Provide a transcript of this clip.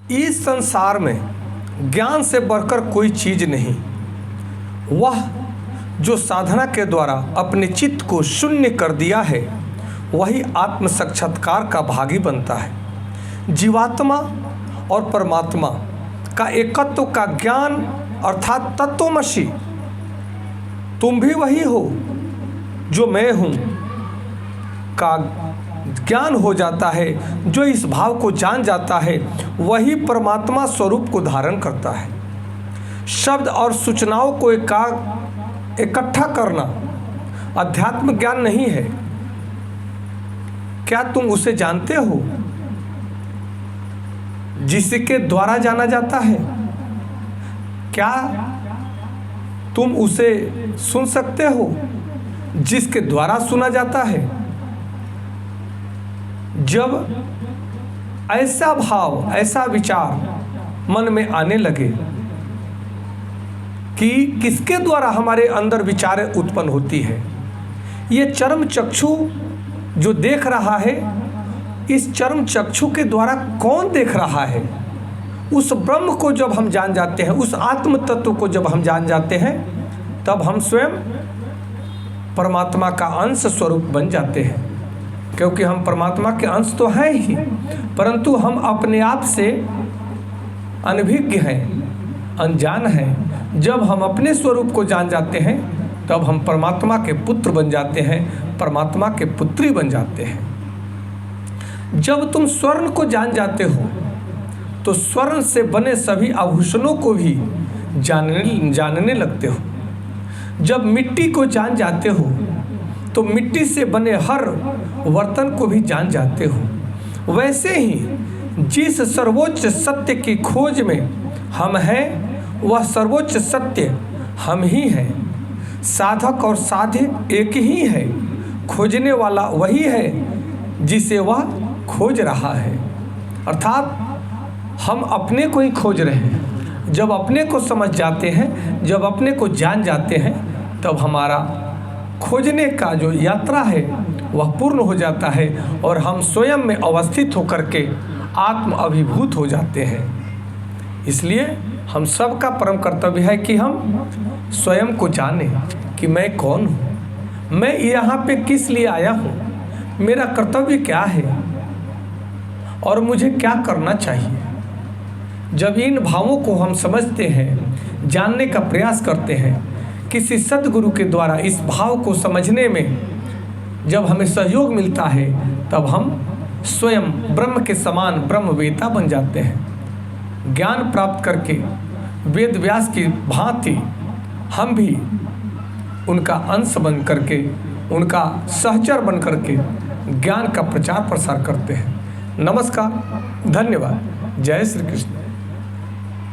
इस संसार में ज्ञान से बढ़कर कोई चीज़ नहीं। वह जो साधना के द्वारा अपने चित्त को शून्य कर दिया है वही आत्म साक्षात्कार का भागी बनता है। जीवात्मा और परमात्मा का एकत्व का ज्ञान अर्थात तत्वमसि, तुम भी वही हो जो मैं हूँ का ज्ञान हो जाता है। जो इस भाव को जान जाता है वही परमात्मा स्वरूप को धारण करता है। शब्द और सूचनाओं को इकट्ठा करना अध्यात्म ज्ञान नहीं है। क्या तुम उसे जानते हो जिसके द्वारा जाना जाता है? क्या तुम उसे सुन सकते हो जिसके द्वारा सुना जाता है? जब ऐसा भाव, ऐसा विचार मन में आने लगे कि किसके द्वारा हमारे अंदर विचारें उत्पन्न होती है, ये चर्म चक्षु जो देख रहा है, इस चर्म चक्षु के द्वारा कौन देख रहा है? उस ब्रह्म को जब हम जान जाते हैं, उस आत्म तत्व को जब हम जान जाते हैं, तब हम स्वयं परमात्मा का अंश स्वरूप बन जाते हैं। क्योंकि हम परमात्मा के अंश तो हैं ही, परंतु हम अपने आप से अनभिज्ञ हैं, अनजान हैं। जब हम अपने स्वरूप को जान जाते हैं तब हम परमात्मा के पुत्र बन जाते हैं, परमात्मा के पुत्री बन जाते हैं। जब तुम स्वर्ण को जान जाते हो तो स्वर्ण से बने सभी आभूषणों को भी जानने लगते हो। जब मिट्टी को जान जाते हो तो मिट्टी से बने हर बर्तन को भी जान जाते हो। वैसे ही जिस सर्वोच्च सत्य की खोज में हम हैं वह सर्वोच्च सत्य हम ही हैं। साधक और साध्य एक ही है, खोजने वाला वही है जिसे वह खोज रहा है। अर्थात हम अपने को ही खोज रहे हैं। जब अपने को समझ जाते हैं, जब अपने को जान जाते हैं, तब हमारा खोजने का जो यात्रा है वह पूर्ण हो जाता है और हम स्वयं में अवस्थित होकर के आत्म अभिभूत हो जाते हैं। इसलिए हम सब का परम कर्तव्य है कि हम स्वयं को जानें कि मैं कौन हूँ, मैं यहाँ पे किस लिए आया हूँ, मेरा कर्तव्य क्या है और मुझे क्या करना चाहिए। जब इन भावों को हम समझते हैं, जानने का प्रयास करते हैं, किसी सद्गुरु के द्वारा इस भाव को समझने में जब हमें सहयोग मिलता है, तब हम स्वयं ब्रह्म के समान ब्रह्मवेता बन जाते हैं। ज्ञान प्राप्त करके वेद व्यास की भांति हम भी उनका अंश बन करके, उनका सहचर बन करके ज्ञान का प्रचार प्रसार करते हैं। नमस्कार, धन्यवाद, जय श्री कृष्ण।